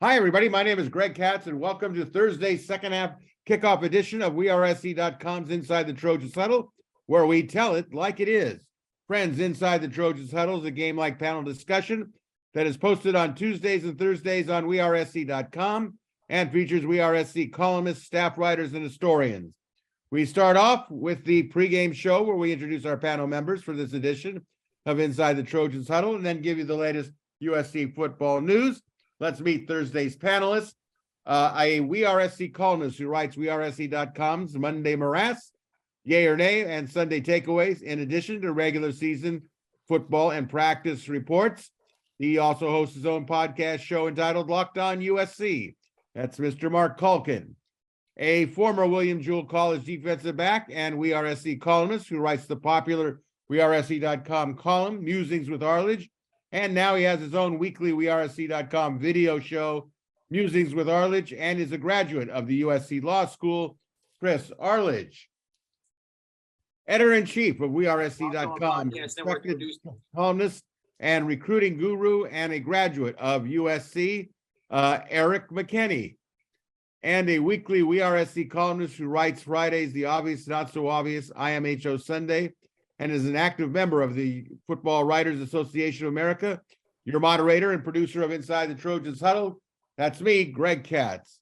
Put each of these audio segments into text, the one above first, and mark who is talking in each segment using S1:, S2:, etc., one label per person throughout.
S1: Hi, everybody. My name is Greg Katz, and welcome to Thursday's second half kickoff edition of WeAreSC.com's Inside the Trojans Huddle, where we tell it like it is. Friends, Inside the Trojans Huddle is a game-like panel discussion that is posted on Tuesdays and Thursdays on WeAreSC.com and features WeAreSC columnists, staff writers, and historians. We start off with the pregame show where we introduce our panel members for this edition of Inside the Trojans Huddle and then give you the latest USC football news. Let's meet Thursday's panelists. A WeAreSC columnist who writes WeAreSC.com's Monday Morass, Yay or Nay, and Sunday Takeaways, in addition to regular season football and practice reports. He also hosts his own podcast show entitled Locked On USC. That's Mr. Marc Kulkin. A former William Jewell College defensive back and WeAreSC columnist who writes the popular WeAreSC.com column, Musings with Arledge. And now he has his own weekly WeAreSC.com video show, Musings with Arledge, and is a graduate of the USC Law School, Chris Arledge. Editor-in-chief of WeAreSC.com, respected columnist and recruiting guru, and a graduate of USC, Erik McKinney. And a weekly WeAreSC columnist who writes Fridays, The Obvious, Not So Obvious, IMHO Sunday, and is an active member of the Football Writers Association of America. Your moderator and producer of Inside the Trojans Huddle, that's me, Greg Katz.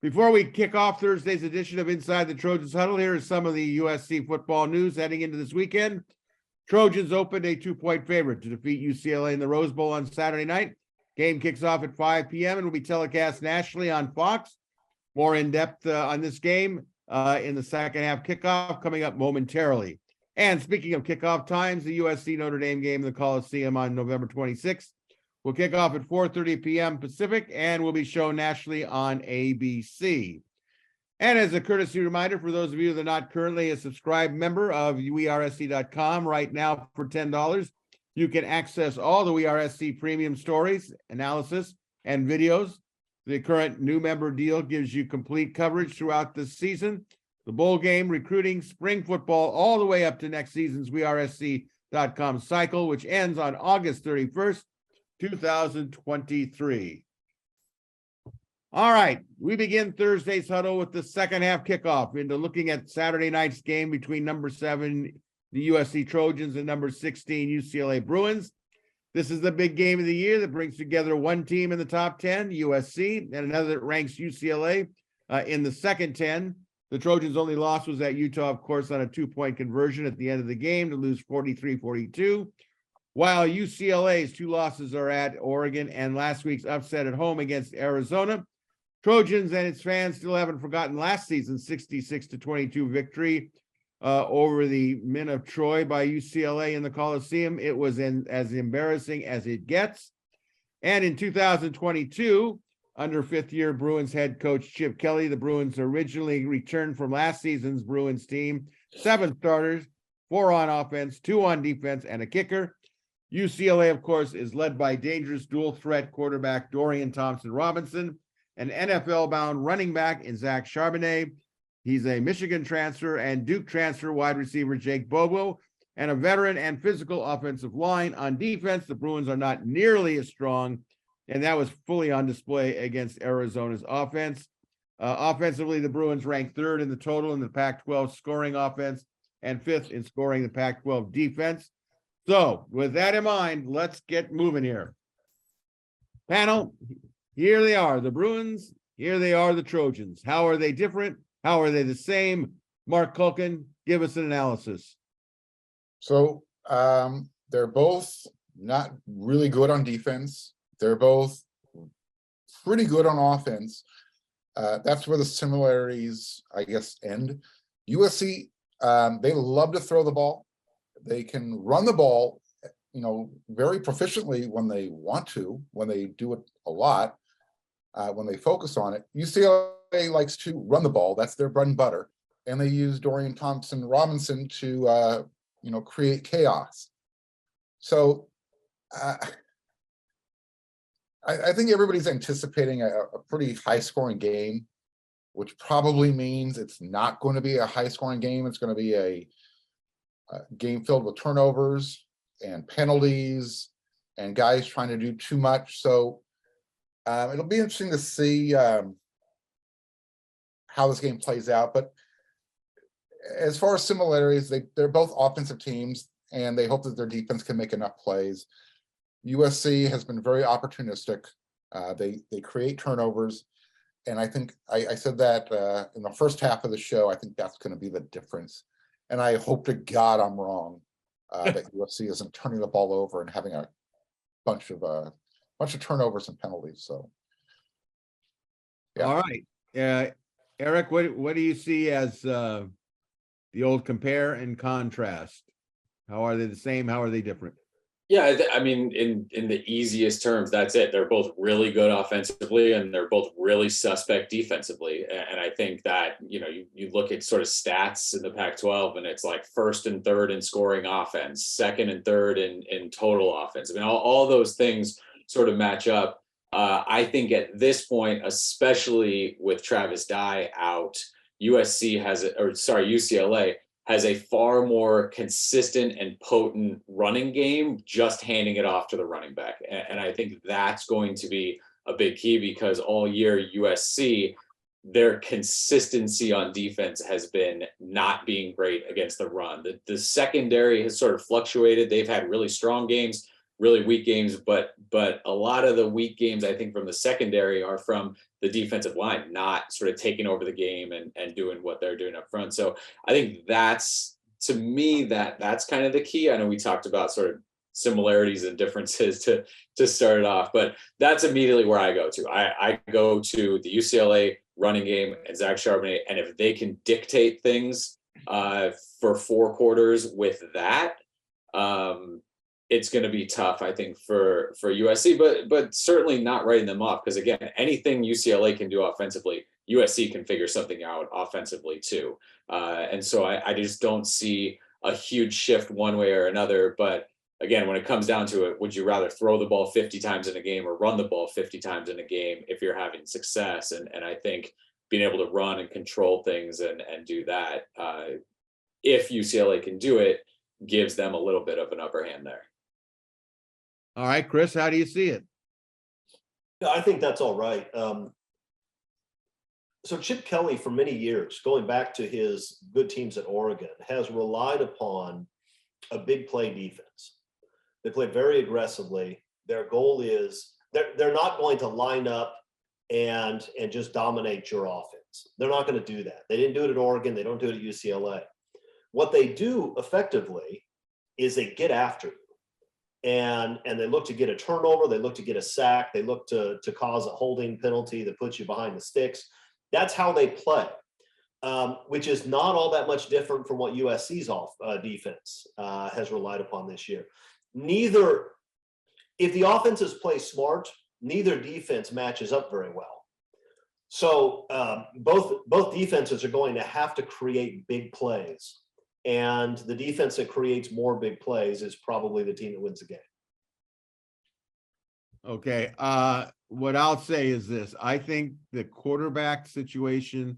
S1: Before we kick off Thursday's edition of Inside the Trojans Huddle, here is some of the USC football news heading into this weekend. Trojans opened a 2-point favorite to defeat UCLA in the Rose Bowl on Saturday night. Game kicks off at 5 p.m. and will be telecast nationally on Fox. More in-depth on this game in the second half kickoff coming up momentarily. And speaking of kickoff times, the USC Notre Dame game in the Coliseum on November 26th will kick off at 4:30 p.m. Pacific and will be shown nationally on ABC. And as a courtesy reminder for those of you that are not currently a subscribed member of WeAreSC.com, right now for $10, you can access all the WeAreSC premium stories, analysis, and videos. The current new member deal gives you complete coverage throughout the season, the bowl game, recruiting, spring football, all the way up to next season's WeAreSC.com cycle, which ends on August 31st, 2023. All right, we begin Thursday's huddle with the second half kickoff into looking at Saturday night's game between number 7, the USC Trojans, and number 16, UCLA Bruins. This is the big game of the year that brings together one team in the top 10, USC, and another that ranks UCLA in the second 10. The Trojans' only loss was at Utah, of course, on a 2-point conversion at the end of the game to lose 43-42, while UCLA's 2 losses are at Oregon and last week's upset at home against Arizona. Trojans and its fans still haven't forgotten last season's 66-22 victory over the men of Troy by UCLA in the Coliseum. It was as embarrassing as it gets. And in 2022, under fifth-year Bruins head coach Chip Kelly, the Bruins originally returned from last season's Bruins team, 7 starters, 4 on offense, 2 on defense, and a kicker. UCLA, of course, is led by dangerous dual-threat quarterback Dorian Thompson-Robinson, an NFL-bound running back in Zach Charbonnet. He's a Michigan transfer and Duke transfer wide receiver Jake Bobo, and a veteran and physical offensive line. On defense, the Bruins are not nearly as strong, and that was fully on display against Arizona's offense. Offensively, the Bruins ranked 3rd in the total in the Pac-12 scoring offense and 5th in scoring the Pac-12 defense. So with that in mind, let's get moving here. Panel, here they are, the Bruins. Here they are, the Trojans. How are they different? How are they the same? Marc Kulkin, give us an analysis.
S2: So they're both not really good on defense. They're both pretty good on offense. That's where the similarities, I guess, end. USC, they love to throw the ball. They can run the ball, very proficiently when they want to, when they do it a lot, when they focus on it. UCLA likes to run the ball. That's their bread and butter. And they use Dorian Thompson-Robinson to, create chaos. So I think everybody's anticipating a pretty high-scoring game, which probably means it's not going to be a high-scoring game. It's going to be a game filled with turnovers and penalties and guys trying to do too much. So It'll be interesting to see how this game plays out. But as far as similarities, they're both offensive teams, and they hope that their defense can make enough plays. USC has been very opportunistic. They create turnovers, and I think I said that in the first half of the show. I think that's going to be the difference, and I hope to God I'm wrong, that USC isn't turning the ball over and having a bunch of turnovers and penalties. So, yeah.
S1: All right, Erik, what do you see as the old compare and contrast? How are they the same? How are they different?
S3: Yeah, I mean, in the easiest terms, that's it. They're both really good offensively, and they're both really suspect defensively. And I think that, you look at sort of stats in the Pac-12, and it's like first and third in scoring offense, second and third in total offense. I mean, all those things sort of match up. I think at this point, especially with Travis Dye out, UCLA has a far more consistent and potent running game, just handing it off to the running back. And I think that's going to be a big key, because all year USC, their consistency on defense has been not being great against the run. The secondary has sort of fluctuated. They've had really strong games, really weak games, but a lot of the weak games, I think, from the secondary are from the defensive line not sort of taking over the game and doing what they're doing up front. So I think that's, to me, that's kind of the key. I know we talked about sort of similarities and differences to start it off, but that's immediately where I go to. I go to the UCLA running game and Zach Charbonnet, and if they can dictate things for 4 quarters with that, it's going to be tough, I think, for USC, but certainly not writing them off, because again, anything UCLA can do offensively, USC can figure something out offensively too. And so I just don't see a huge shift one way or another. But again, when it comes down to it, would you rather throw the ball 50 times in a game or run the ball 50 times in a game if you're having success? And I think being able to run and control things and do that, if UCLA can do it, gives them a little bit of an upper hand there.
S1: All right, Chris, how do you see it?
S4: Yeah, I think that's all right. So Chip Kelly, for many years, going back to his good teams at Oregon, has relied upon a big play defense. They play very aggressively. Their goal is they're not going to line up and just dominate your offense. They're not going to do that. They didn't do it at Oregon. They don't do it at UCLA. What they do effectively is they get after you. And they look to get a turnover, they look to get a sack, they look to cause a holding penalty that puts you behind the sticks. That's how they play, which is not all that much different from what USC's defense has relied upon this year. If the offenses play smart, neither defense matches up very well. So both defenses are going to have to create big plays. And the defense that creates more big plays is probably the team that wins the game.
S1: Okay. What I'll say is this. I think the quarterback situation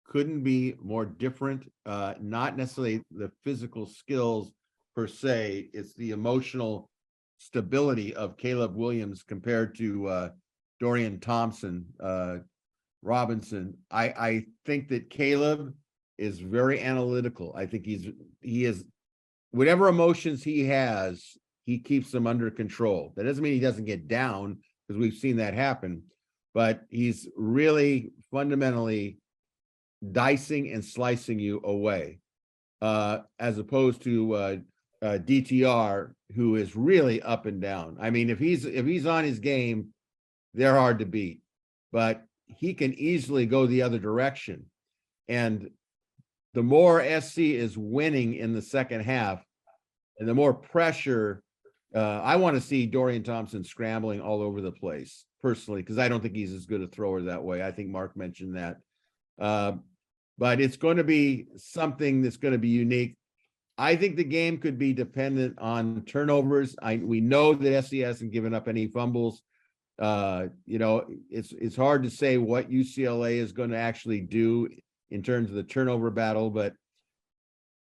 S1: couldn't be more different. Not necessarily the physical skills per se. It's the emotional stability of Caleb Williams compared to Dorian Thompson, Robinson. I think that Caleb is very analytical. I think he is whatever emotions he has, he keeps them under control. That doesn't mean he doesn't get down, because we've seen that happen, but he's really fundamentally dicing and slicing you away, as opposed to DTR, who is really up and down. I mean, if he's on his game, they're hard to beat, but he can easily go the other direction. And the more SC is winning in the second half, and the more pressure, I want to see Dorian Thompson scrambling all over the place personally, because I don't think he's as good a thrower that way. I think Mark mentioned that. But it's going to be something that's going to be unique. I think the game could be dependent on turnovers. We know that SC hasn't given up any fumbles. It's hard to say what UCLA is going to actually do in terms of the turnover battle, but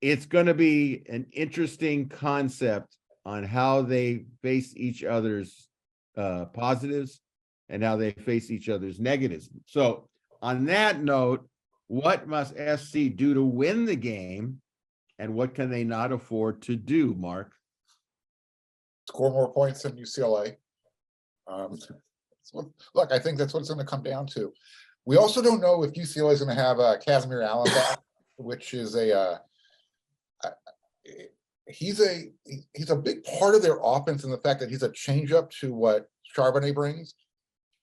S1: it's going to be an interesting concept on how they face each other's positives and now they face each other's negatives. So on that note, what must SC do to win the game, and what can they not afford to do, Mark?
S2: Score more points than UCLA. Look, I think that's what it's going to come down to. We also don't know if UCLA is going to have Casimir Allen back, which is he's a big part of their offense in the fact that he's a changeup to what Charbonnet brings.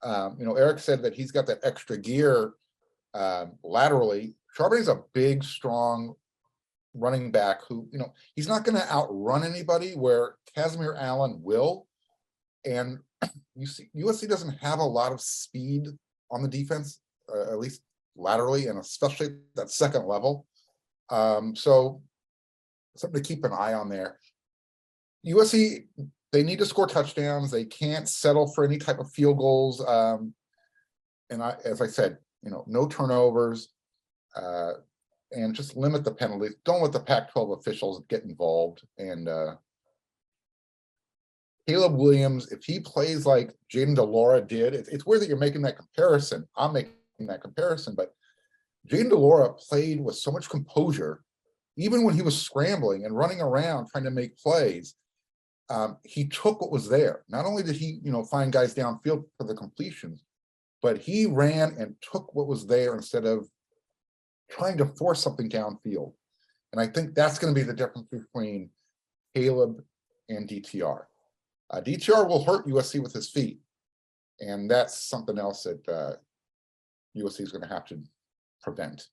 S2: Erik said that he's got that extra gear laterally. Charbonnet's a big, strong running back who, he's not going to outrun anybody where Casimir Allen will. And USC doesn't have a lot of speed on the defense, at least laterally, and especially that second level. So something to keep an eye on there. USC, they need to score touchdowns. They can't settle for any type of field goals. As I said, no turnovers, and just limit the penalties. Don't let the Pac-12 officials get involved. And Caleb Williams, if he plays like Jaden DeLaura did, it's weird that you're making that comparison. I'm making that comparison, but Jaden DeLaura played with so much composure, even when he was scrambling and running around trying to make plays. He took what was there. Not only did he, find guys downfield for the completions, but he ran and took what was there instead of trying to force something downfield. And I think that's going to be the difference between Caleb and DTR. DTR will hurt USC with his feet, and that's something else that USC is going to have to prevent.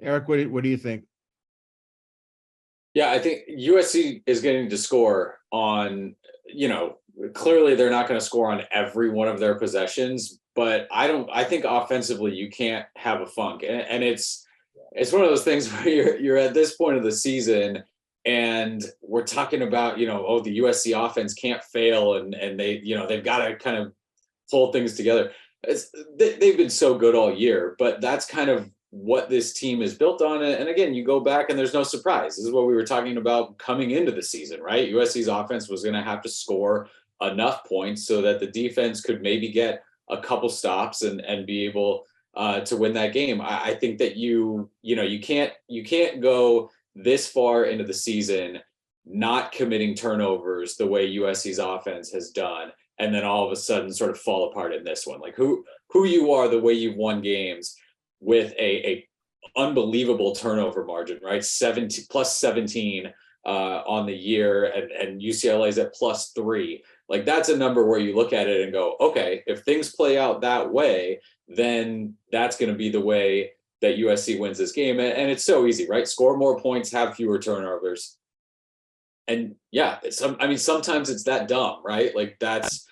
S1: Erik, what do you think?
S3: Yeah, I think USC is getting to score on, clearly they're not going to score on every one of their possessions, but I think offensively you can't have a funk. And it's one of those things where you're at this point of the season and we're talking about, the USC offense can't fail and they, they've got to kind of pull things together. They've been so good all year, but that's kind of what this team is built on. And again, you go back and there's no surprise. This is what we were talking about coming into the season, right? USC's offense was going to have to score enough points so that the defense could maybe get a couple stops and be able to win that game. I think that you can't go this far into the season not committing turnovers the way USC's offense has done, and then all of a sudden sort of fall apart in this one. Like who you are, the way you've won games with a unbelievable turnover margin, right? plus 17 on the year, and UCLA's at +3. Like that's a number where you look at it and go, okay, if things play out that way, then that's going to be the way that USC wins this game. And it's so easy, right? Score more points, have fewer turnovers. And yeah, sometimes it's that dumb, right? Like that's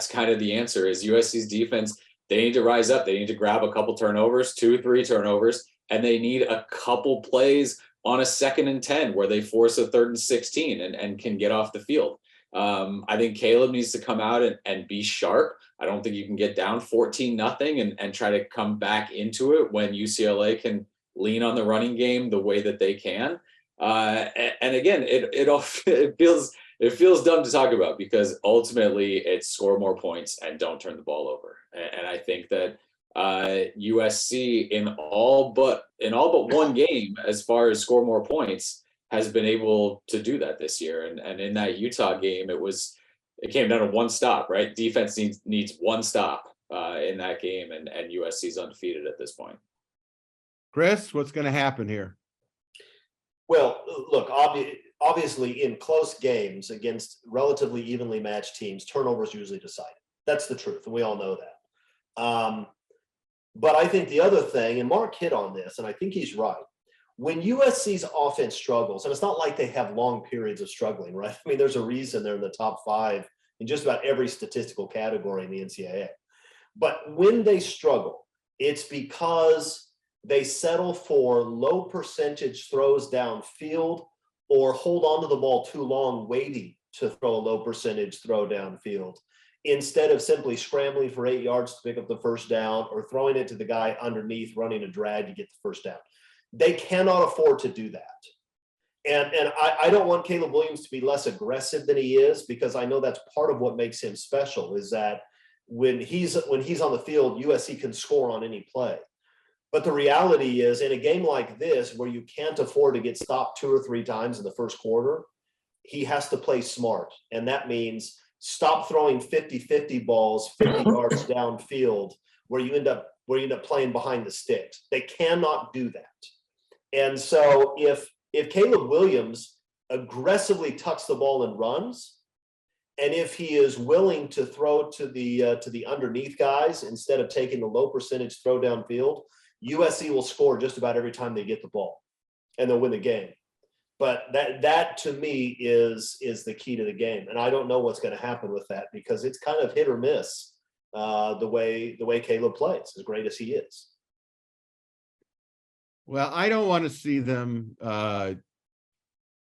S3: kind of the answer is USC's defense. They need to rise up. They need to grab a couple turnovers, 2-3 turnovers, and they need a couple plays on a 2nd and 10 where they force a 3rd and 16 and can get off the field. I think Caleb needs to come out and be sharp. I don't think you can get down 14-0 and try to come back into it when UCLA can lean on the running game the way that they can. And again, it feels dumb to talk about because ultimately it's score more points and don't turn the ball over. And I think that USC in all but one game, as far as score more points, has been able to do that this year. And in that Utah game, it came down to one stop, right? Defense needs one stop in that game, and USC's undefeated at this point.
S1: Chris, what's going to happen here?
S4: Well, look, obviously in close games against relatively evenly matched teams, turnovers usually decide it. That's the truth, and we all know that. But I think the other thing, and Mark hit on this, and I think he's right, when USC's offense struggles, and it's not like they have long periods of struggling, right? I mean, there's a reason they're in the top 5 in just about every statistical category in the NCAA. But when they struggle, it's because they settle for low percentage throws downfield or hold on to the ball too long, waiting to throw a low percentage throw downfield, instead of simply scrambling for 8 yards to pick up the first down or throwing it to the guy underneath, running a drag to get the first down. They cannot afford to do that. And I don't want Caleb Williams to be less aggressive than he is, because I know that's part of what makes him special, is that when he's on the field, USC can score on any play. But the reality is, in a game like this, where you can't afford to get stopped 2 or 3 times in the first quarter, he has to play smart. And that means stop throwing 50-50 balls 50 yards downfield where you end up playing behind the sticks. They cannot do that. And so if Caleb Williams aggressively tucks the ball and runs, and if he is willing to throw to the underneath guys instead of taking the low percentage throw downfield, USC will score just about every time they get the ball, and they'll win the game. But that to me is the key to the game, and I don't know what's going to happen with that because it's kind of hit or miss the way Caleb plays, as great as he is.
S1: Well, I don't want to see them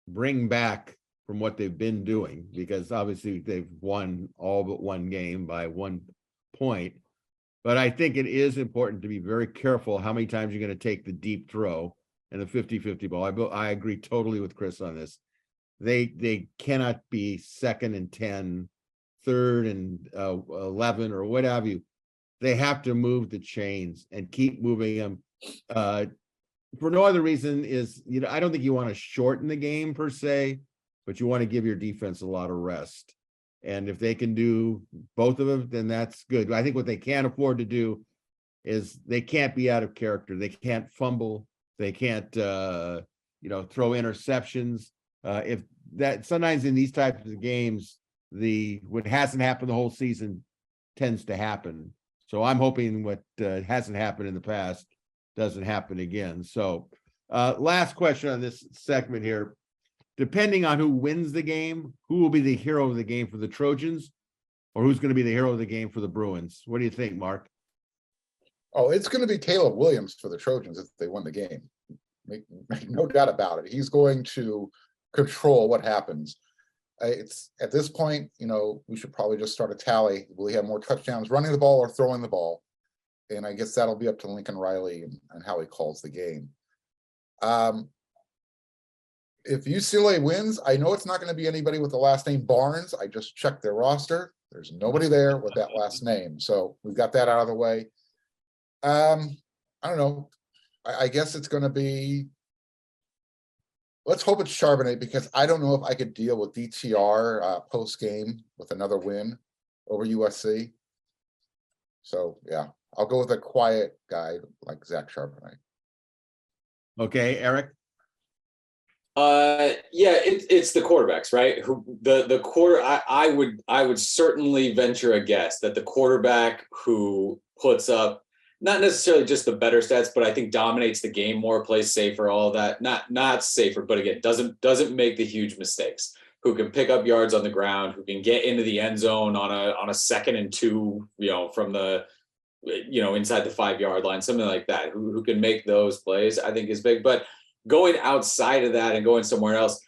S1: bring back from what they've been doing, because obviously they've won all but one game by 1 point. But I think it is important to be very careful how many times you're going to take the deep throw and the 50-50 ball. I agree totally with Chris on this. They cannot be 2nd and 10, 3rd and 11 or what have you. They have to move the chains and keep moving them. For no other reason is, I don't think you want to shorten the game per se, but you want to give your defense a lot of rest. And if they can do both of them, then that's good. I think what they can't afford to do is they can't be out of character. They can't fumble. They can't, throw interceptions. If that sometimes in these types of games, what hasn't happened the whole season tends to happen. So I'm hoping what hasn't happened in the past doesn't happen again. So last question on this segment here. Depending on who wins the game, who will be the hero of the game for the Trojans, or who's going to be the hero of the game for the Bruins? What do you think, Mark?
S2: Oh, it's going to be Caleb Williams for the Trojans if they win the game. Make no doubt about it. He's going to control what happens. It's at this point, we should probably just start a tally. Will he have more touchdowns running the ball or throwing the ball? And I guess that'll be up to Lincoln Riley and how he calls the game. If UCLA wins, I know it's not going to be anybody with the last name Barnes. I just checked their roster. There's nobody there with that last name. So we've got that out of the way. I don't know. I guess it's going to be, let's hope it's Charbonnet, because I don't know if I could deal with DTR post-game with another win over USC. So, yeah, I'll go with a quiet guy like Zach Charbonnet.
S1: Okay, Erik?
S3: It's the quarterbacks, right? Who the quarter I would certainly venture a guess that the quarterback who puts up not necessarily just the better stats, but I think dominates the game more, plays safer, all of that. Not safer, but again, doesn't make the huge mistakes. Who can pick up yards on the ground, who can get into the end zone on a 2nd and 2, from the inside the 5-yard line, something like that. Who can make those plays, I think is big. But going outside of that and going somewhere else,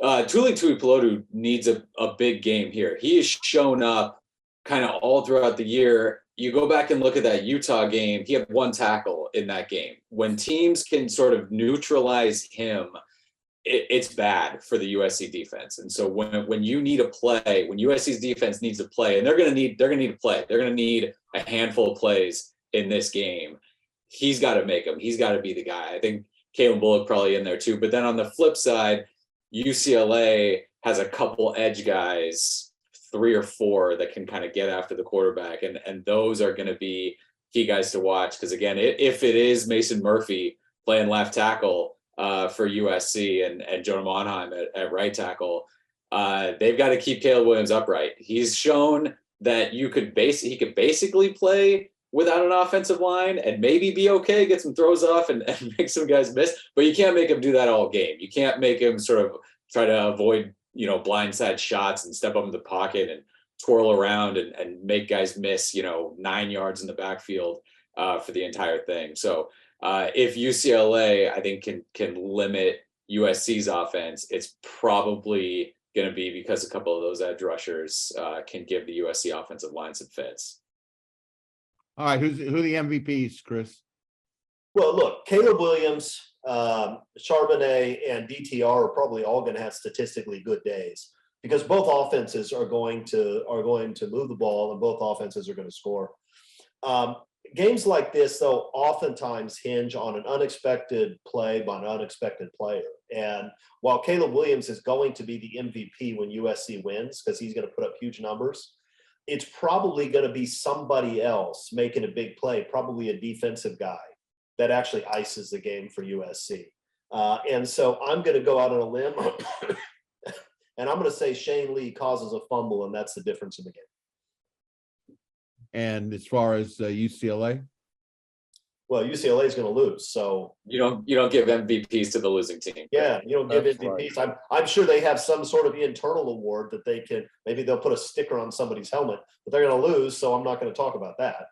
S3: Tuli Tuipulotu needs a big game here. He has shown up kind of all throughout the year. You go back and look at that Utah game, he had 1 tackle in that game. When teams can sort of neutralize him, it's bad for the USC defense. And so when you need a play, when USC's defense needs a play, and they're going to need a play, they're going to need a handful of plays in this game. He's got to make them. He's got to be the guy. I think Kalen Bullock probably in there too. But then on the flip side, UCLA has a couple edge guys, 3 or 4 that can kind of get after the quarterback. And those are going to be key guys to watch. Because again, if it is Mason Murphy playing left tackle for USC and Jonah Monheim at right tackle, they've got to keep Caleb Williams upright. He's shown that he could basically play without an offensive line and maybe be okay, get some throws off and make some guys miss, but you can't make him do that all game. You can't make him sort of try to avoid, blindside shots and step up in the pocket and twirl around and make guys miss, 9 yards in the backfield for the entire thing. So if UCLA, I think, can limit USC's offense, it's probably going to be because a couple of those edge rushers can give the USC offensive line some fits.
S1: All right, who the MVPs, Chris?
S4: Well, look, Caleb Williams, Charbonnet, and DTR are probably all going to have statistically good days. because both offenses are going to move the ball, and both offenses are going to score. Games like this, though, oftentimes hinge on an unexpected play by an unexpected player. And while Caleb Williams is going to be the MVP when USC wins, because he's going to put up huge numbers, it's probably going to be somebody else making a big play, probably a defensive guy that actually ices the game for USC. And so I'm going to go out on a limb, and I'm going to say Shane Lee causes a fumble, and that's the difference in the game.
S1: And as far as UCLA,
S4: well, UCLA is going to lose, so
S3: You don't give MVPs to the losing team.
S4: yeah, you don't give
S2: That's
S4: MVPs.
S2: right.
S4: I'm sure they have some sort of internal award that they can. Maybe they'll put a sticker on somebody's helmet, but they're going to lose, so I'm not going to talk about that.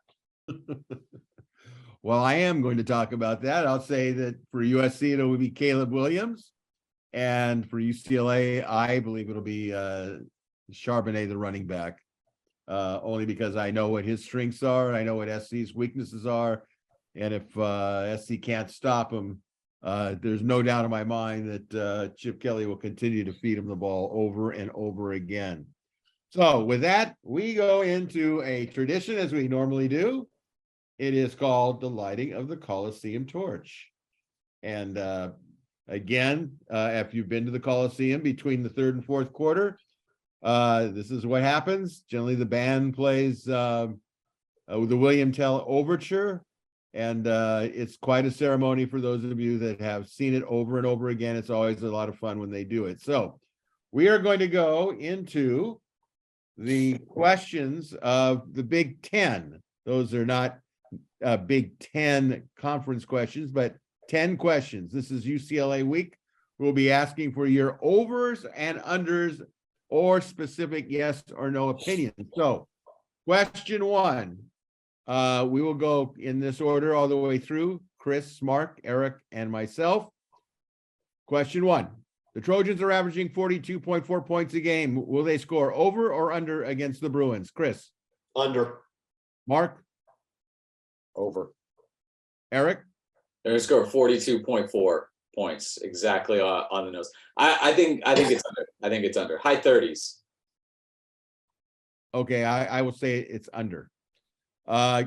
S1: well, I am going to talk about that. I'll say that for USC, it will be Caleb Williams. And for UCLA, I believe it'll be Charbonnet, the running back. Only because I know what his strengths are. I know what SC's weaknesses are. And if SC can't stop him, there's no doubt in my mind that Chip Kelly will continue to feed him the ball over and over again. So with that, we go into a tradition as we normally do. It is called the lighting of the Coliseum torch. And again, if you've been to the Coliseum between the third and fourth quarter, this is what happens. Generally, the band plays the William Tell Overture, and it's quite a ceremony for those of you that have seen it over and over again. It's always a lot of fun when they do it. So we are going to go into the questions of the Big Ten. Those are not Big Ten conference questions, but 10 questions. This is UCLA week. We'll be asking for your overs and unders or specific yes or no opinion. So question one, we will go in this order all the way through: Chris, Mark, Erik, and myself. Question one, the Trojans are averaging 42.4 points a game. Will they score over or under against the Bruins? Chris?
S4: Under.
S1: Mark?
S2: Over.
S1: Erik?
S3: They're going to score 42.4 points, exactly on the nose. I think it's under. I think it's under. High 30s.
S1: Okay, I will say it's under.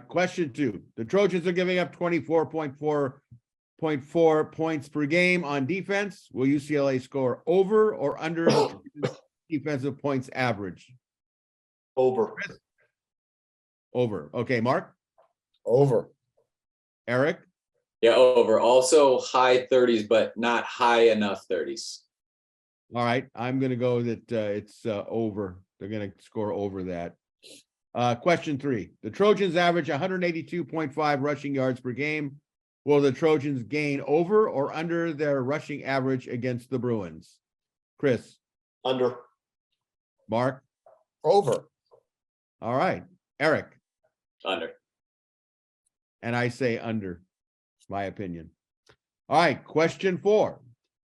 S1: Question two, the Trojans are giving up 24.4 points per game on defense. Will UCLA score over or under the defensive points average?
S4: Over.
S1: Over. Okay, Mark?
S2: Over.
S1: Erik?
S3: Yeah, over. Also high 30s, but not high enough 30s.
S1: All right, I'm going to go that it's over. They're going to score over that. Question three, the Trojans average 182.5 rushing yards per game. Will the Trojans gain over or under their rushing average against the Bruins? Chris?
S4: Under.
S1: Mark?
S2: Over.
S1: All right, Erik?
S3: Under.
S1: And I say under, my opinion. All right, question four.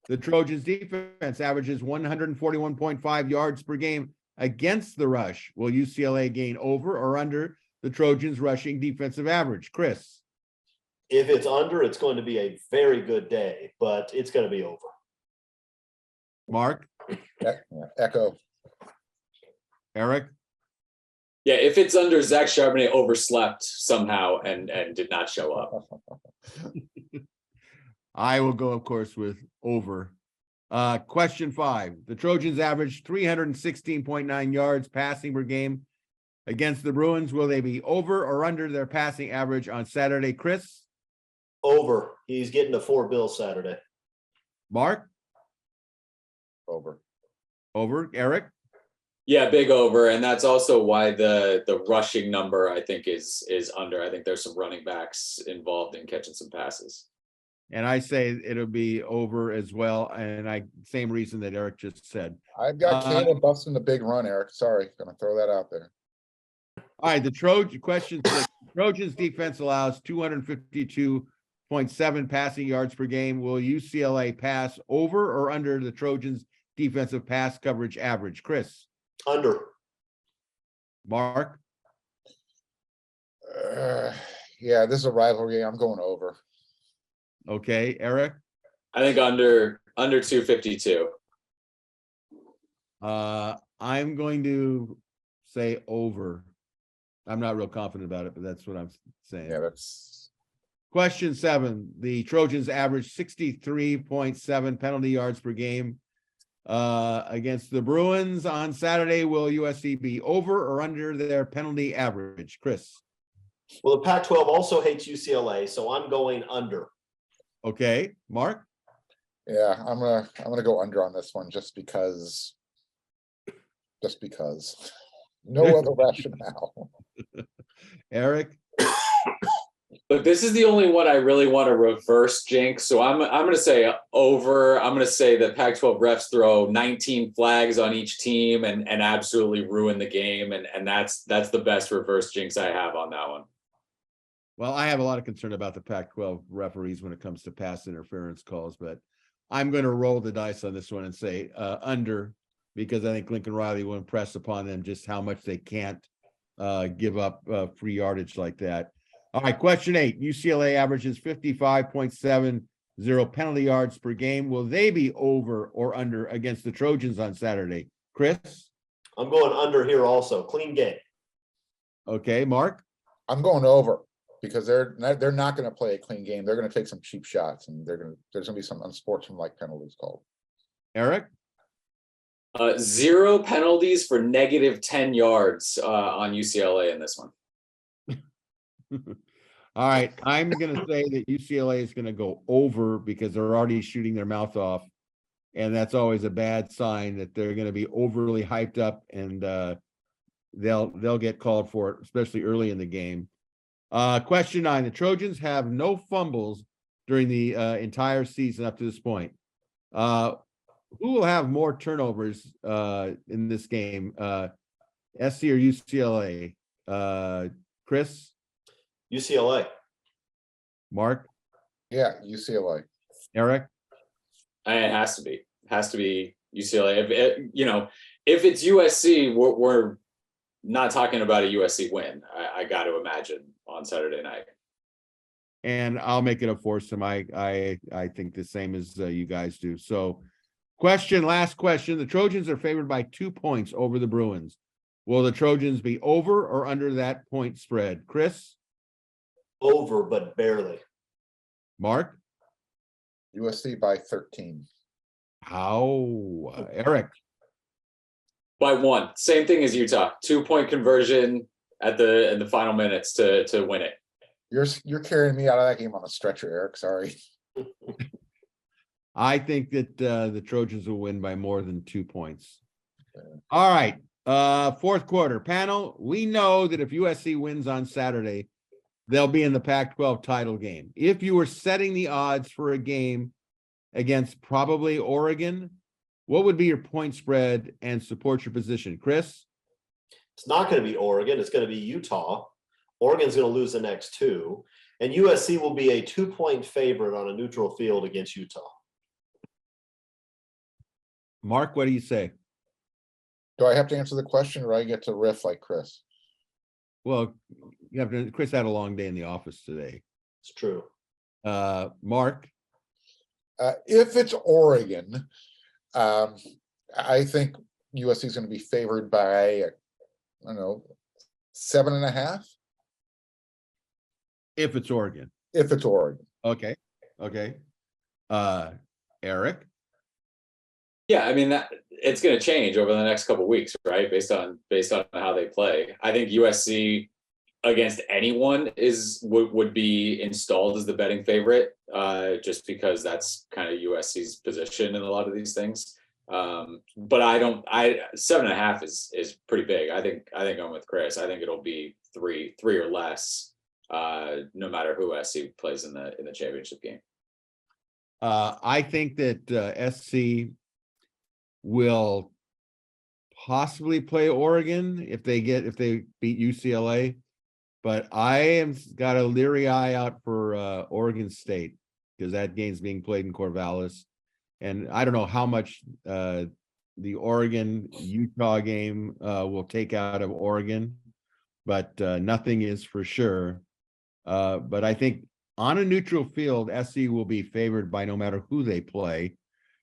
S1: The Trojans defense averages 141.5 yards per game against the rush. Will UCLA gain over or under the Trojans rushing defensive average? Chris?
S4: If it's under, it's going to be a very good day, but it's going to be over.
S1: Mark?
S2: Echo.
S1: Erik?
S3: Yeah, if it's under, Zach Charbonnet overslept somehow and did not show up.
S1: I will go, of course, with over. Question five. The Trojans averaged 316.9 yards passing per game against the Bruins. Will they be over or under their passing average on Saturday? Chris?
S4: Over. He's getting a 4 bill Saturday.
S1: Mark?
S2: Over.
S1: Over. Erik?
S3: Yeah, big over, and that's also why the rushing number I think is under. I think there's some running backs involved in catching some passes.
S1: And I say it'll be over as well. And same reason that Erik just said.
S2: I've got Caleb busting the big run, Erik. Sorry, gonna throw that out there.
S1: All right, the Trojan question six. Trojans defense allows 252.7 passing yards per game. Will UCLA pass over or under the Trojans defensive pass coverage average? Chris?
S4: Under.
S1: Mark?
S2: Yeah, this is a rivalry. I'm going over.
S1: Okay, Erik?
S3: I think under 252.
S1: I'm going to say over. I'm not real confident about it, but that's what I'm saying.
S2: Yeah, that's
S1: Question 7, the Trojans averaged 63.7 penalty yards per game against the Bruins on Saturday. Will USC be over or under their penalty average? Chris?
S4: Well, the Pac-12 also hates UCLA, so I'm going under.
S1: Okay, Mark?
S2: yeah. I'm gonna go under on this one just because. No other rationale.
S1: Erik?
S3: But this is the only one I really want to reverse jinx. So I'm going to say over. I'm going to say that Pac-12 refs throw 19 flags on each team and absolutely ruin the game. And that's the best reverse jinx I have on that one.
S1: Well, I have a lot of concern about the Pac-12 referees when it comes to pass interference calls, but I'm going to roll the dice on this one and say under, because I think Lincoln Riley will impress upon them just how much they can't give up free yardage like that. All right, question 8. UCLA averages 55.70 penalty yards per game. Will they be over or under against the Trojans on Saturday? Chris?
S4: I'm going under here also. Clean game.
S1: Okay, Mark?
S2: I'm going over because they're not going to play a clean game. They're going to take some cheap shots, and there's going to be some unsportsmanlike penalties called.
S1: Eric?
S3: 0 penalties for negative 10 yards on UCLA in this one.
S1: All right, I'm going to say that UCLA is going to go over because they're already shooting their mouth off. And that's always a bad sign that they're going to be overly hyped up and they'll get called for it, especially early in the game. Question 9, the Trojans have no fumbles during the entire season up to this point. Who will have more turnovers in this game? SC or UCLA? Chris?
S4: UCLA.
S1: Mark?
S2: Yeah, UCLA.
S1: Erik?
S3: It has to be UCLA. If it's USC, we're not talking about a USC win. I got to imagine on Saturday night.
S1: And I'll make it a foursome. I think the same as you guys do. So, last question. The Trojans are favored by 2 points over the Bruins. Will the Trojans be over or under that point spread? Chris?
S4: Over, but barely.
S1: Mark?
S2: USC by 13.
S1: How? Erik?
S3: By 1. Same thing as Utah. 2-point conversion in the final minutes to win it.
S2: You're carrying me out of that game on a stretcher, Erik. Sorry.
S1: I think that the Trojans will win by more than 2 points. All right. Fourth quarter panel. We know that if USC wins on Saturday, they'll be in the Pac-12 title game. If you were setting the odds for a game against probably Oregon, what would be your point spread and support your position? Chris?
S4: It's not going to be Oregon. It's going to be Utah. Oregon's going to lose the next 2. And USC will be a 2-point favorite on a neutral field against Utah.
S1: Mark, what do you say?
S2: Do I have to answer the question or I get to riff like Chris?
S1: Well, you have to. Chris had a long day in the office today.
S4: It's true.
S1: Mark?
S2: If it's Oregon, I think USC is going to be favored by, I don't know, 7.5.
S1: If it's Oregon.
S2: If it's Oregon.
S1: Okay. Erik?
S3: Yeah, I mean that it's going to change over the next couple of weeks, right? Based on how they play. I think USC against anyone would be installed as the betting favorite, just because that's kind of USC's position in a lot of these things. But 7.5 is pretty big. I think I'm with Chris. I think it'll be three or less, no matter who SC plays in the championship game.
S1: I think that SC will possibly play Oregon if they beat UCLA, but I am got a leery eye out for Oregon State because that game's being played in Corvallis, and I don't know how much the Oregon-Utah game will take out of Oregon, but nothing is for sure. But I think on a neutral field, SC will be favored by no matter who they play.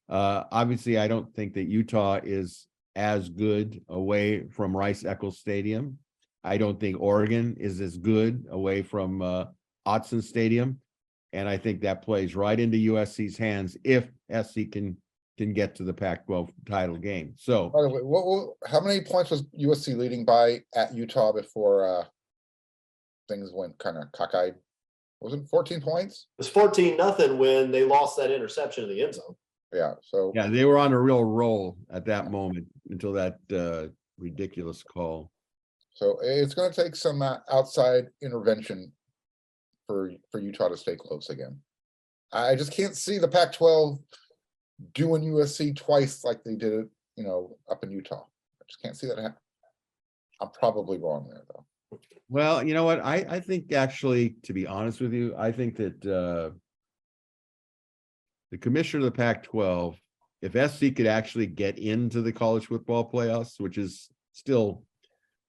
S1: Obviously, I don't think that Utah is as good away from Rice-Eccles Stadium. I don't think Oregon is as good away from Autzen Stadium. And I think that plays right into USC's hands if SC can get to the Pac-12 title game. So,
S2: By the way, how many points was USC leading by at Utah before things went kind of cockeyed? Was it 14 points?
S4: It was 14-0 when they lost that interception in the end zone.
S2: Yeah. So
S1: yeah, they were on a real roll at that moment until that ridiculous call.
S2: So it's going to take some outside intervention for Utah to stay close again. I just can't see the Pac-12 doing USC twice like they did it, up in Utah. I just can't see that happen. I'm probably wrong there, though.
S1: Well, you know what? I think actually, to be honest with you, I think that the commissioner of the Pac-12, if SC could actually get into the college football playoffs, which is still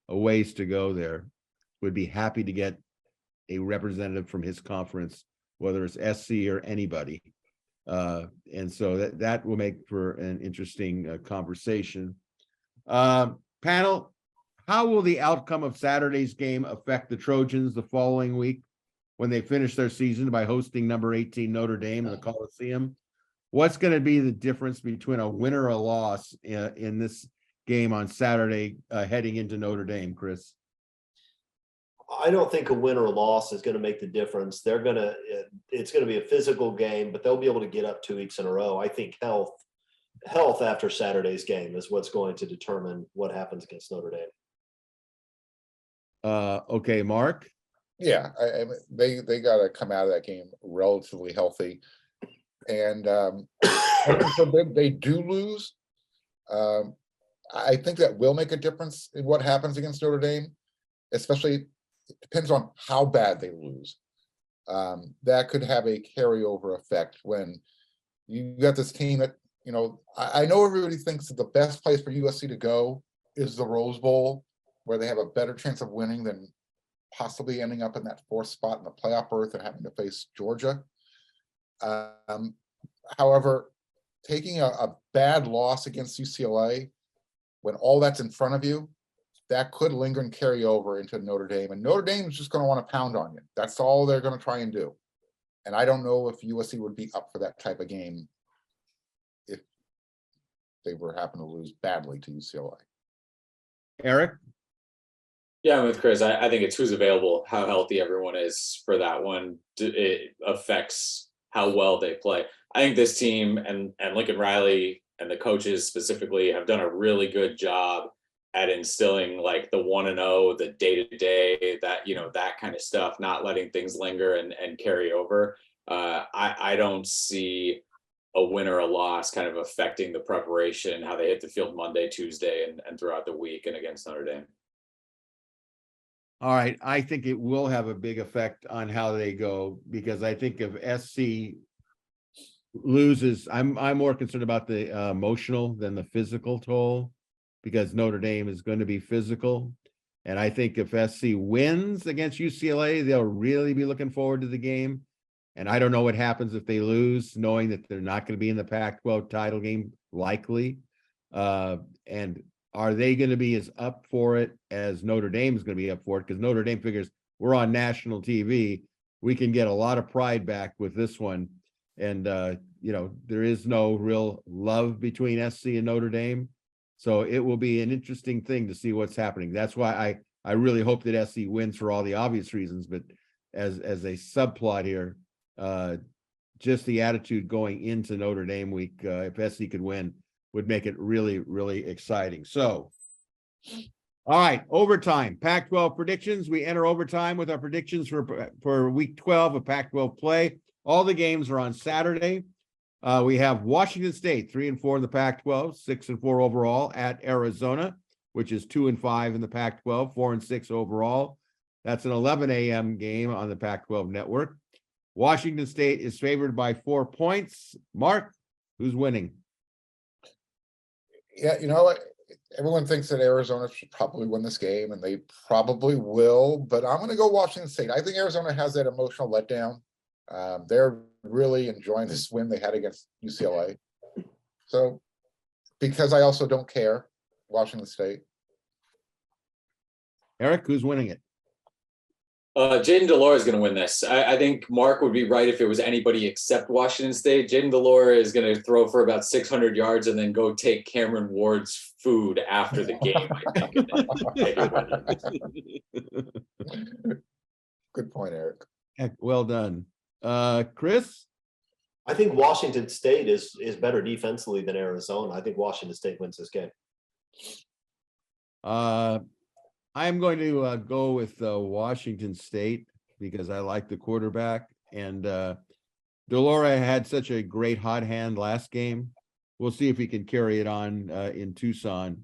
S1: a ways to go there, would be happy to get a representative from his conference, whether it's SC or anybody. And so that will make for an interesting conversation. Panel, how will the outcome of Saturday's game affect the Trojans the following week when they finish their season by hosting number 18 Notre Dame in the Coliseum? What's going to be the difference between a win or a loss in this game on Saturday heading into Notre Dame, Chris?
S4: I don't think a win or a loss is going to make the difference. It's going to be a physical game, but they'll be able to get up 2 weeks in a row. I think health after Saturday's game is what's going to determine what happens against Notre Dame.
S1: Okay, Mark.
S2: Yeah, they got to come out of that game relatively healthy, and so they do lose. I think that will make a difference in what happens against Notre Dame, especially it depends on how bad they lose. That could have a carryover effect when you got this team that, I know everybody thinks that the best place for USC to go is the Rose Bowl, where they have a better chance of winning than possibly ending up in that 4th spot in the playoff berth and having to face Georgia. However, taking a bad loss against UCLA, when all that's in front of you, that could linger and carry over into Notre Dame. And Notre Dame is just going to want to pound on you. That's all they're going to try and do. And I don't know if USC would be up for that type of game if they were happen to lose badly to UCLA.
S1: Erik?
S3: Yeah, I'm with Chris. I think it's who's available, how healthy everyone is for that one. It affects how well they play. I think this team and Lincoln Riley and the coaches specifically have done a really good job at instilling like the 1-0, the day-to-day, that kind of stuff, not letting things linger and carry over. I don't see a win or a loss kind of affecting the preparation, how they hit the field Monday, Tuesday, and throughout the week and against Notre Dame.
S1: All right, I think it will have a big effect on how they go, because I think if SC loses, I'm more concerned about the emotional than the physical toll, because Notre Dame is going to be physical. And I think if SC wins against UCLA, they'll really be looking forward to the game. And I don't know what happens if they lose, knowing that they're not going to be in the Pac-12 title game, likely. And are they going to be as up for it as Notre Dame is going to be up for it? Because Notre Dame figures we're on national TV. We can get a lot of pride back with this one. And, there is no real love between SC and Notre Dame. So it will be an interesting thing to see what's happening. That's why I really hope that SC wins for all the obvious reasons. But as a subplot here, just the attitude going into Notre Dame week, if SC could win, would make it really, really exciting. So, all right, overtime, Pac-12 predictions. We enter overtime with our predictions for week 12 of Pac-12 play. All the games are on Saturday. We have Washington State 3-4 in the Pac-12, 6-4 overall at Arizona, which is 2-5 in the Pac-12, 4-6 overall. That's an 11 a.m. game on the Pac-12 network. Washington State is favored by 4 points. Mark, who's winning?
S2: Yeah, everyone thinks that Arizona should probably win this game, and they probably will, but I'm going to go Washington State. I think Arizona has that emotional letdown. They're really enjoying this win they had against UCLA. So, because I also don't care, Washington State.
S1: Eric, who's winning it?
S3: Jaden Delore is going to win this. I think Mark would be right if it was anybody except Washington State. Jaden Delore is going to throw for about 600 yards and then go take Cameron Ward's food after the game. I think.
S2: Good point, Eric.
S1: Heck, well done. Chris?
S4: I think Washington State is better defensively than Arizona. I think Washington State wins this game.
S1: I'm going to go with Washington State because I like the quarterback, and Delore had such a great hot hand last game. We'll see if he can carry it on in Tucson.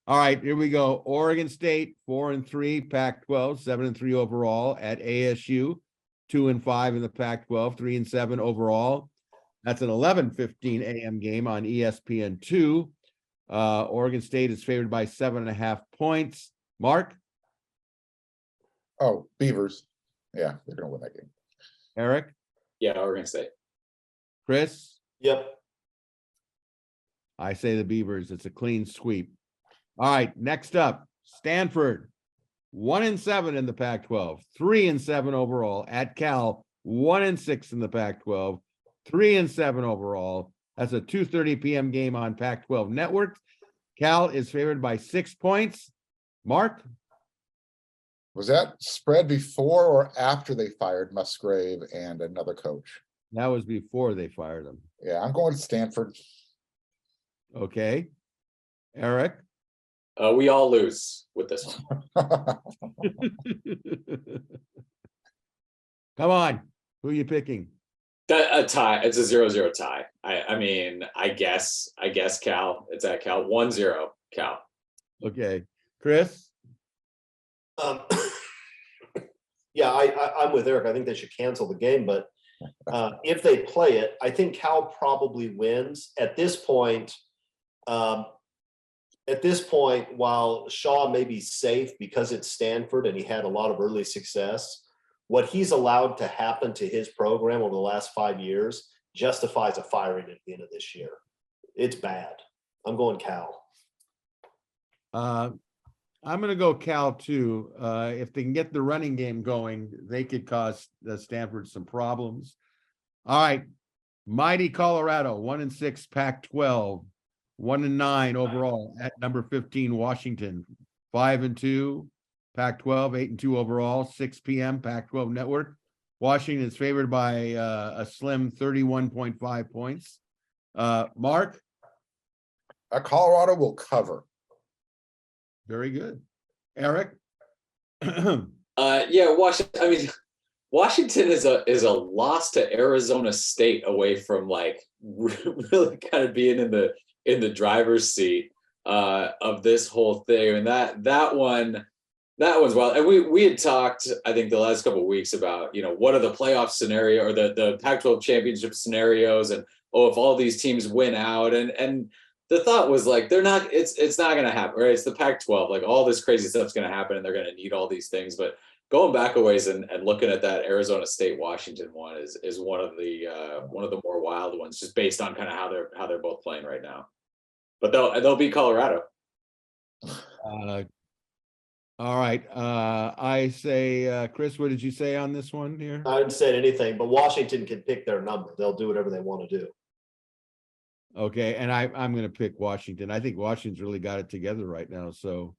S1: All right, here we go. Oregon State 4-3, Pac-12, 7-3 overall at ASU, 2-5 in the Pac-12, 3-7 overall. That's an 11:15 a.m. game on ESPN2. Oregon State is favored by 7.5 points. Mark?
S2: Oh, Beavers. Yeah, they're gonna win that game.
S1: Eric?
S3: Yeah, Oregon State.
S1: Chris?
S4: Yep.
S1: I say the Beavers. It's a clean sweep. All right, next up, Stanford, 1-7 in the Pac-12, 3-7 overall at Cal, 1-6 in the Pac-12, 3-7 overall. That's a 2:30 p.m. game on Pac-12 Network. Cal is favored by 6 points. Mark?
S2: Was that spread before or after they fired Musgrave and another coach?
S1: That was before they fired him.
S2: Yeah, I'm going to Stanford.
S1: Okay. Eric?
S3: We all lose with this one.
S1: Come on. Who are you picking?
S3: A tie. It's a 0-0 tie. I mean, I guess Cal. It's at Cal. 1-0 Cal.
S1: Okay. Chris?
S4: Yeah, I'm with Eric. I think they should cancel the game, but if they play it, I think Cal probably wins. At this point, while Shaw may be safe because it's Stanford and he had a lot of early success, what he's allowed to happen to his program over the last 5 years justifies a firing at the end of this year. It's bad. I'm going Cal.
S1: I'm going to go Cal too. If they can get the running game going, they could cause Stanford some problems. All right. Mighty Colorado, 1-6 Pac-12, 1-9 overall at number 15 Washington, 5-2 Pac-12, 8-2 overall, 6 p.m. Pac-12 Network. Washington is favored by a slim 31.5 points. Mark?
S2: Colorado will cover.
S1: Very good. Eric?
S3: Yeah, Washington. I mean, Washington is a loss to Arizona State away from like really kind of being in the driver's seat of this whole thing, and that one's wild. And we had talked, I think, the last couple of weeks about what are the playoff scenario or the Pac-12 championship scenarios, and if all these teams win out, and the thought was like it's not going to happen, right? It's the Pac-12, like all this crazy stuff's going to happen and they're going to need all these things. But going back a ways and looking at that Arizona State Washington one is one of the more wild ones, just based on kind of how they're both playing right now. But they'll beat Colorado.
S1: All right. I say, Chris, what did you say on this one here?
S4: I haven't said anything, but Washington can pick their number. They'll do whatever they want to do.
S1: Okay, and I'm going to pick Washington. I think Washington's really got it together right now. So,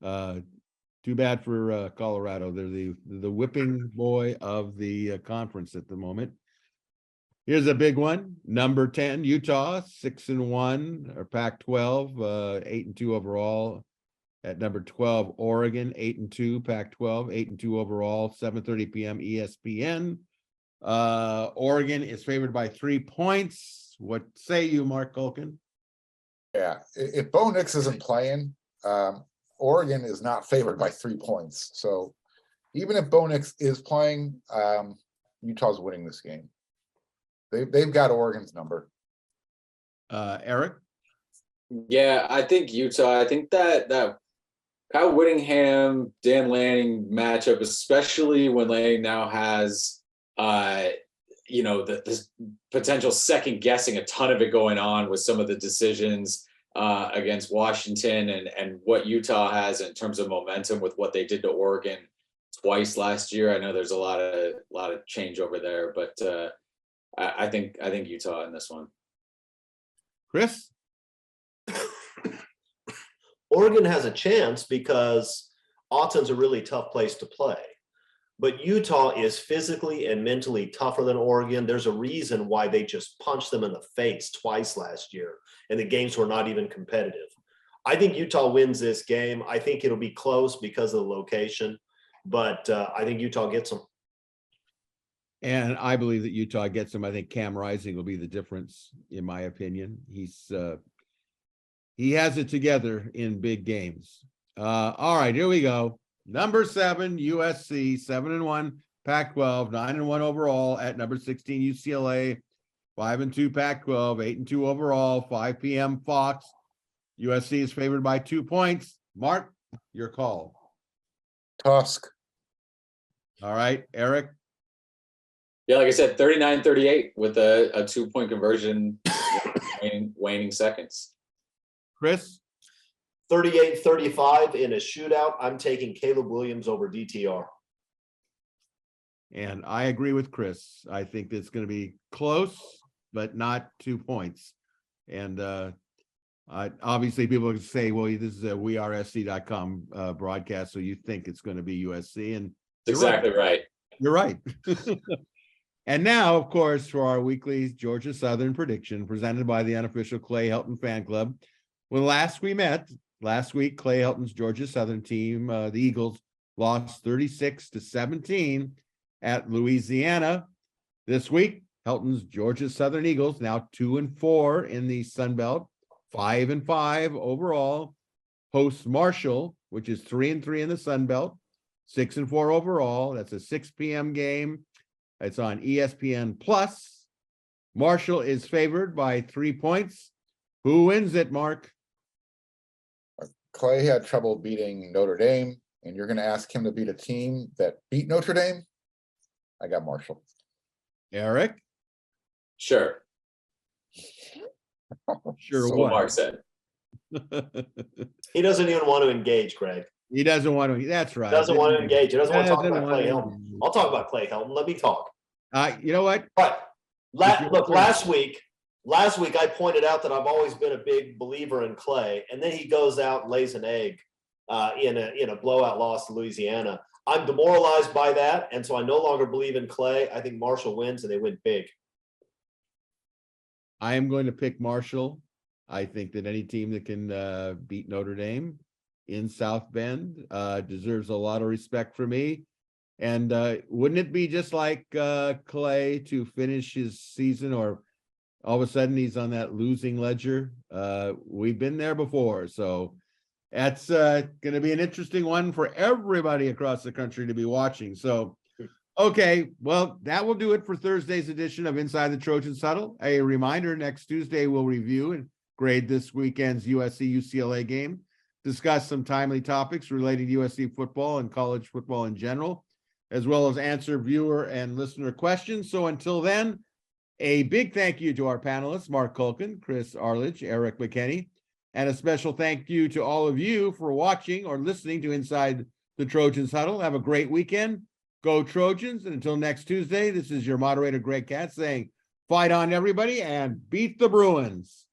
S1: too bad for Colorado. They're the whipping boy of the conference at the moment. Here's a big one. Number 10, Utah, 6-1, or Pac-12, 8-2 overall. At number 12, Oregon, 8-2, Pac-12, 8-2 overall, 7:30 p.m. ESPN. Oregon is favored by 3 points. What say you, Marc Kulkin?
S2: Yeah, if Bo Nix isn't playing, Oregon is not favored by 3 points. So even if Bo Nix is playing, Utah's winning this game. They've got Oregon's number.
S1: Eric?
S3: Yeah, I think Utah. I think that Kyle Whittingham, Dan Lanning matchup, especially when Lanning now has this potential second guessing a ton of it going on with some of the decisions against Washington and what Utah has in terms of momentum with what they did to Oregon twice last year. I know there's a lot of change over there, but I think Utah in this one.
S1: Chris?
S4: Oregon has a chance because Austin's a really tough place to play. But Utah is physically and mentally tougher than Oregon. There's a reason why they just punched them in the face twice last year, and the games were not even competitive. I think Utah wins this game. I think it'll be close because of the location, but I think Utah gets them.
S1: And I believe that Utah gets them. I think Cam Rising will be the difference, in my opinion. He has it together in big games. All right, here we go. Number 7, USC, 7-1, Pac-12, 9-1 overall at number 16, UCLA, 5-2 Pac-12, 8-2 overall, 5 p.m. Fox. USC is favored by 2 points. Mark, your call.
S2: Tusk.
S1: All right, Erik.
S3: Yeah, like I said, 39-38 with a 2-point conversion, waning seconds.
S1: Chris?
S4: 38-35 in a shootout. I'm taking Caleb Williams over DTR.
S1: And I agree with Chris. I think it's going to be close, but not 2 points. And obviously people can say, well, this is a WeAreSC.com broadcast, so you think it's going to be USC. And
S3: Exactly right.
S1: You're right. And now, of course, for our weekly Georgia Southern prediction presented by the unofficial Clay Helton fan club. When last we met, last week, Clay Helton's Georgia Southern team, the Eagles, lost 36-17 at Louisiana. This week, Helton's Georgia Southern Eagles, now 2-4 in the Sun Belt, 5-5 overall, hosts Marshall, which is 3-3 in the Sun Belt, 6-4 overall. That's a 6 p.m. game. It's on ESPN Plus. Marshall is favored by 3 points. Who wins it, Mark?
S2: Clay had trouble beating Notre Dame, and you're going to ask him to beat a team that beat Notre Dame? I got Marshall.
S1: Erik?
S3: Sure.
S1: Sure
S3: What
S1: what?
S3: Mark said.
S4: He doesn't even want to engage, Greg.
S1: He doesn't want to. That's right.
S4: He doesn't want to engage. He doesn't want to talk about Clay
S1: want to
S4: Helton. I'll talk about Clay Helton. Let me talk.
S1: You know what?
S4: But look, last week I pointed out that I've always been a big believer in Clay, and then he goes out and lays an egg in a blowout loss to Louisiana. I'm demoralized by that, and so I no longer believe in Clay. I think Marshall wins, and they win big.
S1: I am going to pick Marshall. I think that any team that can beat Notre Dame in South Bend deserves a lot of respect for me. And wouldn't it be just like Clay to finish his season, or all of a sudden he's on that losing ledger? We've been there before. So that's going to be an interesting one for everybody across the country to be watching. So, okay, well, that will do it for Thursday's edition of Inside the Trojans Huddle. A reminder, next Tuesday we'll review and grade this weekend's USC-UCLA game, discuss some timely topics relating to USC football and college football in general, as well as answer viewer and listener questions. So until then, a big thank you to our panelists, Marc Kulkin, Chris Arledge, Erik McKinney, and a special thank you to all of you for watching or listening to Inside the Trojans Huddle. Have a great weekend. Go Trojans. And until next Tuesday, this is your moderator, Greg Katz, saying, fight on, everybody, and beat the Bruins.